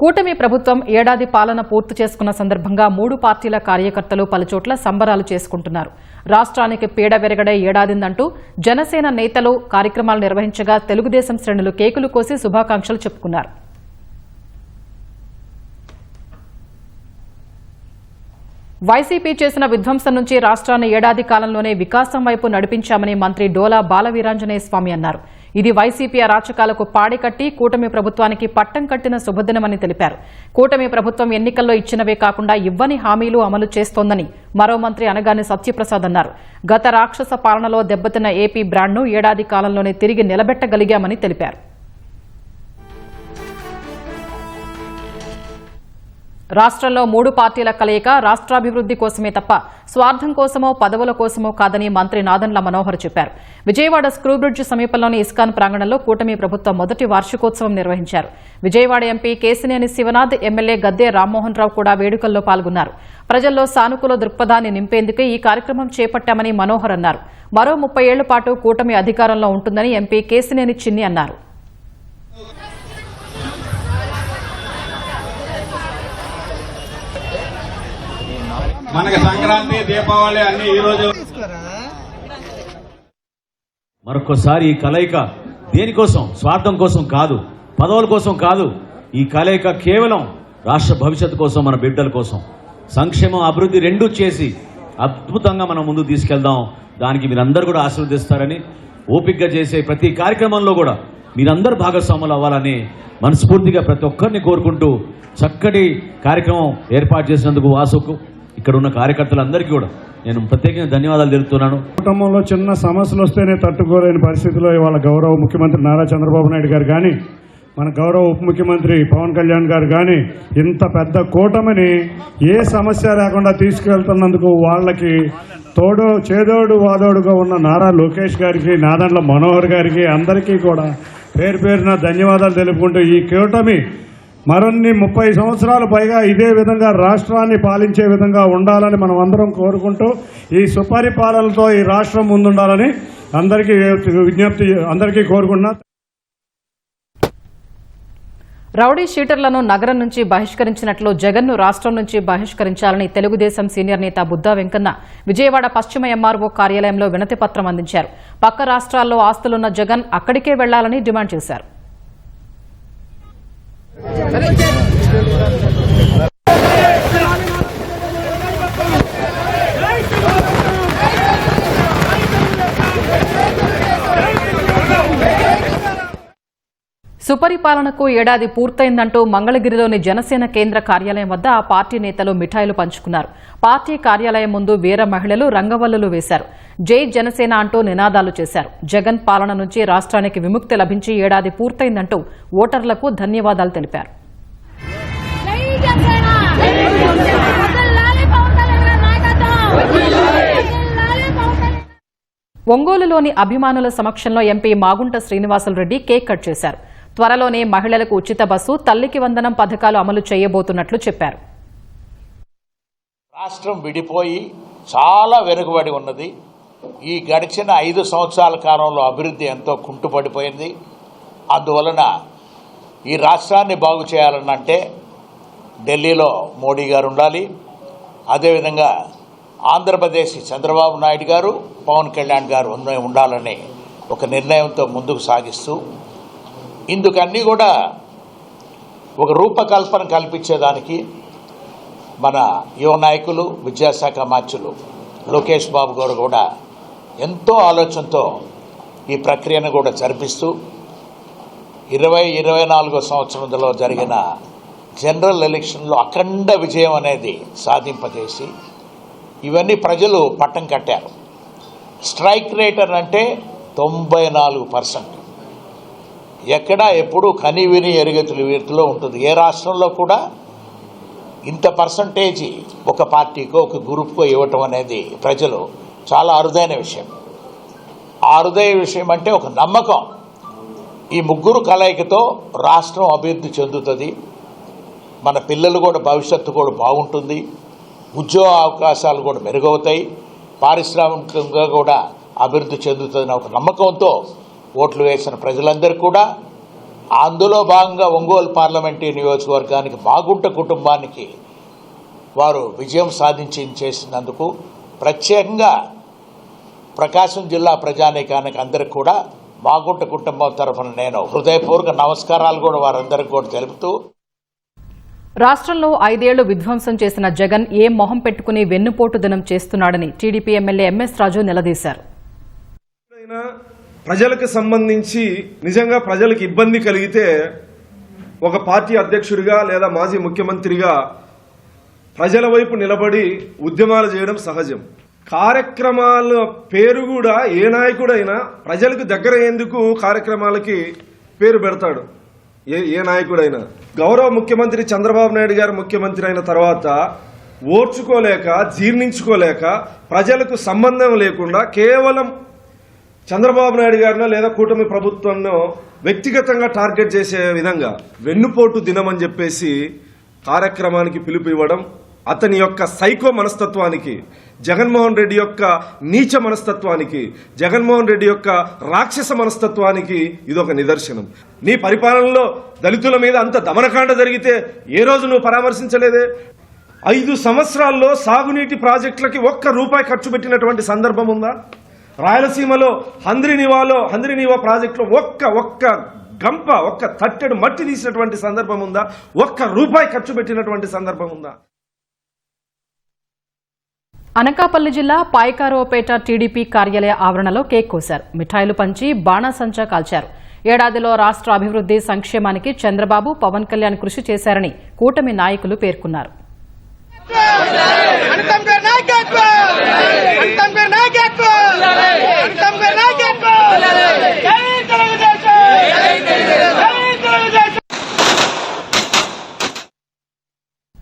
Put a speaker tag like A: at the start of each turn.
A: కూటమి ప్రభుత్వం ఏడాది పాలన పూర్తి చేసుకున్న సందర్భంగా 3 పార్టీల కార్యకర్తలు పలుచోట్ల సంబరాలు చేసుకుంటున్నారు. రాష్ట్రానికి పీడ విరగడే ఏడాదిందంటూ జనసేన నేతలు కార్యక్రమాలు నిర్వహించగా తెలుగుదేశం శ్రేణులు కేకులు కోసి శుభాకాంక్షలు చెప్పుకున్నారు. వైసీపీ చేసిన విధ్వంసం నుంచి రాష్ట్రాన్ని ఏడాది కాలంలోనే వికాసం వైపు నడిపించామని మంత్రి డోలా బాలవీరాంజనేయ స్వామి అన్నారు. ఇది వైసీపీ అరాచకాలకు పాడికట్టి కూటమి ప్రభుత్వానికి పట్టం కట్టిన శుభదినమని తెలిపారు. కూటమి ప్రభుత్వం ఎన్నికల్లో ఇచ్చినవే కాకుండా ఇవ్వని హామీలు అమలు చేస్తోందని మరో మంత్రి అనగాని సత్యప్రసాద్ అన్నారు. గత రాక్షస పాలనలో దెబ్బతిన్న ఏపీ బ్రాండ్ను ఏడాది కాలంలోనే తిరిగి నిలబెట్టగలిగామని తెలిపారు. రాష్ట్రంలో 3 పార్టీల కలయిక రాష్ట్రాభివృద్ది కోసమే తప్ప స్వార్థం కోసమో పదవుల కోసమో కాదని మంత్రి నాదెండ్ల మనోహర్ చెప్పారు. విజయవాడ స్క్రూబ్రిడ్జ్ సమీపంలోని ఇస్కాన్ ప్రాంగణంలో కూటమి ప్రభుత్వం మొదటి వార్షికోత్సవం నిర్వహించారు. విజయవాడ ఎంపీ కేశినేని శివనాథ్, ఎమ్మెల్యే గద్దె రామ్మోహన్ రావు కూడా వేడుకల్లో పాల్గొన్నారు. ప్రజల్లో సానుకూల దృక్పథాన్ని నింపేందుకే ఈ కార్యక్రమం చేపట్టామని మనోహర్ అన్నారు. మరో 30 ఏళ్ల పాటు కూటమి అధికారంలో ఉంటుందని ఎంపీ కేశినేని చిన్ని అన్నారు.
B: మనకి సంక్రాంతి, దీపావళి అన్ని ఈ రోజు.
C: మరొకసారి ఈ కలయిక దేనికోసం, స్వార్థం కోసం కాదు, పదవుల కోసం కాదు. ఈ కలయిక కేవలం రాష్ట్ర భవిష్యత్తు కోసం, మన బిడ్డల కోసం. సంక్షేమం, అభివృద్ధి రెండూ చేసి అద్భుతంగా మనం ముందుకు తీసుకెళ్దాం. దానికి మీరందరూ కూడా ఆశీర్వదిస్తారని, ఓపికగా చేసే ప్రతి కార్యక్రమంలో కూడా మీరందరూ భాగస్వాములు అవ్వాలని మనస్ఫూర్తిగా ప్రతి ఒక్కరిని కోరుకుంటూ చక్కటి కార్యక్రమం ఏర్పాటు చేసినందుకు వాసుకు, ఇక్కడ ఉన్న కార్యకర్తలందరికీ కూడా నేను ప్రత్యేకంగా ధన్యవాదాలు తెలుపుతున్నాను.
D: కుటుంబంలో చిన్న సమస్యలు వస్తేనే తట్టుకోలేని పరిస్థితిలో ఇవాళ గౌరవ ముఖ్యమంత్రి నారా చంద్రబాబు నాయుడు గారు కానీ, మన గౌరవ ఉప ముఖ్యమంత్రి పవన్ కళ్యాణ్ గారు కానీ ఇంత పెద్ద కూటమిని ఏ సమస్య లేకుండా తీసుకెళ్తున్నందుకు వాళ్ళకి చేదోడు వాదోడుగా ఉన్న నారా లోకేష్ గారికి, నాదెండ్ల మనోహర్ గారికి అందరికీ కూడా పేరు పేరున ధన్యవాదాలు తెలుపుకుంటూ ఈ కూటమి మరిన్ని 30 సంవత్సరాలు పైగా ఇదే విధంగా రాష్ట్రాన్ని పాలించే విధంగా ఉండాలని మనం అందరం కోరుకుంటూ ఈ సుపరిపాలనతో ఈ రాష్ట్రం ముందుండాలని అందరికీ కోరుకుంటున్నా.
A: రౌడీ షీటర్లను నగరం నుంచి బహిష్కరించినట్లు జగన్ను రాష్ట్రం నుంచి బహిష్కరించాలని తెలుగుదేశం సీనియర్ నేత బుద్దా వెంకన్న విజయవాడ పశ్చిమ ఎంఆర్ఓ కార్యాలయంలో వినతి పత్రం అందించారు. పక్క రాష్ట్రాల్లో ఆస్తులున్న జగన్ అక్కడికే వెళ్లాలని డిమాండ్ చేశారు. సుపరిపాలనకు ఏడాది పూర్తయిందంటూ మంగళగిరిలోని జనసేన కేంద్ర కార్యాలయం వద్ద ఆ పార్టీ నేతలు మిఠాయిలు పంచుకున్నారు. పార్టీ కార్యాలయం ముందు వీర మహిళలు రంగవల్లులు వేశారు. జై జనసేన అంటూ నినాదాలు చేశారు. జగన్ పాలన నుంచి రాష్ట్రానికి విముక్తి లభించి ఏడాది పూర్తయిందంటూ ఓటర్లకు ధన్యవాదాలు తెలిపారు. ఒంగోలులోని అభిమానుల సమక్షంలో MP Magunta Srinivasulu Reddy cake cut చేశారు. త్వరలోనే మహిళలకు ఉచిత బస్సు, తల్లికి వందనం పథకాలు అమలు చేయబోతున్నట్లు చెప్పారు.
E: రాష్ట్రం విడిపోయి చాలా వెనుకబడి ఉన్నది. ఈ గడిచిన 5 సంవత్సరాల కాలంలో అభివృద్ధి ఎంతో కుంటుపడిపోయింది. అందువలన ఈ రాష్ట్రాన్ని బాగు చేయాలనంటే ఢిల్లీలో మోడీ గారు ఉండాలి. అదేవిధంగా ఆంధ్రప్రదేశ్ చంద్రబాబు నాయుడు గారు, పవన్ కళ్యాణ్ గారు ఉండాలని ఒక నిర్ణయంతో ముందుకు సాగిస్తూ ఇందుకన్నీ కూడా ఒక రూపకల్పన కల్పించేదానికి మన యువ నాయకులు, విద్యాశాఖ మంత్రులు లోకేష్ బాబు గారు కూడా ఎంతో ఆలోచనతో ఈ ప్రక్రియను కూడా జరిపిస్తూ 2024 సంవత్సరంలో జరిగిన జనరల్ ఎలక్షన్లో అఖండ విజయం అనేది సాధింపజేసి ఇవన్నీ ప్రజలు పట్టం కట్టారు. స్ట్రైక్ రేట్ అంటే 94%. ఎక్కడా ఎప్పుడూ కనివిని ఎరుగతులు వీటిలో ఉంటుంది. ఏ రాష్ట్రంలో కూడా ఇంత పర్సంటేజీ ఒక పార్టీకో ఒక గ్రూప్కో ఇవ్వటం అనేది ప్రజలు చాలా అరుదైన విషయం. ఆ అరుదైన విషయం అంటే ఒక నమ్మకం. ఈ ముగ్గురు కలయికతో రాష్ట్రం అభివృద్ధి చెందుతుంది. మన పిల్లలు కూడా భవిష్యత్తు కూడా బాగుంటుంది. ఉద్యోగ అవకాశాలు కూడా మెరుగవుతాయి. పారిశ్రామికంగా కూడా అభివృద్ధి చెందుతుందని ఒక నమ్మకంతో ఓట్లు వేసిన ప్రజలందరూ కూడా అందులో భాగంగా ఒంగోలు పార్లమెంటరీ నియోజకవర్గానికి మాగుంట కుటుంబానికి వారు విజయం చేసినందుకు ప్రత్యేకంగా ప్రకాశం జిల్లా ప్రజానీకానికి అందరికి కూడా మాగుంట కుటుంబం తరఫున నేను హృదయపూర్వక నమస్కారాలు కూడా వారందరికీ కూడా తెలుపుతూ,
A: రాష్ట్రంలో 5 ఏళ్లు విధ్వంసం చేసిన జగన్ ఏం మొహం పెట్టుకుని వెన్నుపోటు దినం చేస్తున్నాడని టీడీపీ ఎమ్మెల్యే ఎంఎస్ రాజు నిలదీశారు.
F: ప్రజలకు సంబంధించి నిజంగా ప్రజలకు ఇబ్బంది కలిగితే ఒక పార్టీ అధ్యక్షుడిగా లేదా మాజీ ముఖ్యమంత్రిగా ప్రజల వైపు నిలబడి ఉద్యమాలు చేయడం సహజం. కార్యక్రమాల పేరు కూడా ఏ నాయకుడైనా ప్రజలకు దగ్గర అయ్యేందుకు కార్యక్రమాలకి పేరు పెడతాడు. ఏ నాయకుడైనా. గౌరవ ముఖ్యమంత్రి చంద్రబాబు నాయుడు గారు ముఖ్యమంత్రి అయిన తర్వాత ఓర్చుకోలేక జీర్ణించుకోలేక ప్రజలకు సంబంధం లేకుండా కేవలం చంద్రబాబు నాయుడు గారినో లేదా కూటమి ప్రభుత్వంలో వ్యక్తిగతంగా టార్గెట్ చేసే విధంగా వెన్నుపోటు దినం అని చెప్పేసి కార్యక్రమానికి పిలుపు ఇవ్వడం అతని యొక్క సైకో మనస్తత్వానికి, జగన్మోహన్ రెడ్డి యొక్క నీచ మనస్తత్వానికి, జగన్మోహన్ రెడ్డి యొక్క రాక్షస మనస్తత్వానికి ఇదొక నిదర్శనం. నీ పరిపాలనలో దళితుల మీద అంత దమనకాండ జరిగితే ఏ రోజు నువ్వు పరామర్శించలేదే? 5 సంవత్సరాల్లో సాగునీటి ప్రాజెక్టులకి ₹1 ఖర్చు పెట్టినటువంటి సందర్భం ఉందా? రాయలసీమలో హంద్రీనీవా ప్రాజెక్టులో ఒక్క గంప తట్టెడు మట్టి తీసినటువంటి సందర్భం ఉందా? ₹1 ఖర్చు పెట్టినటువంటి సందర్భం ఉందా?
A: అనకాపల్లి జిల్లా పాయకారావుపేట టీడీపీ కార్యాలయ ఆవరణలో కేక్ కోశారు. మిఠాయిలు పంచి బాణాసంచా కాల్చారు. ఏడాదిలో రాష్ట్ర అభివృద్ధి సంక్షేమానికి చంద్రబాబు, పవన్ కళ్యాణ్ కృషి చేశారని కూటమి నాయకులు పేర్కొన్నారు.
G: నాయకత్వం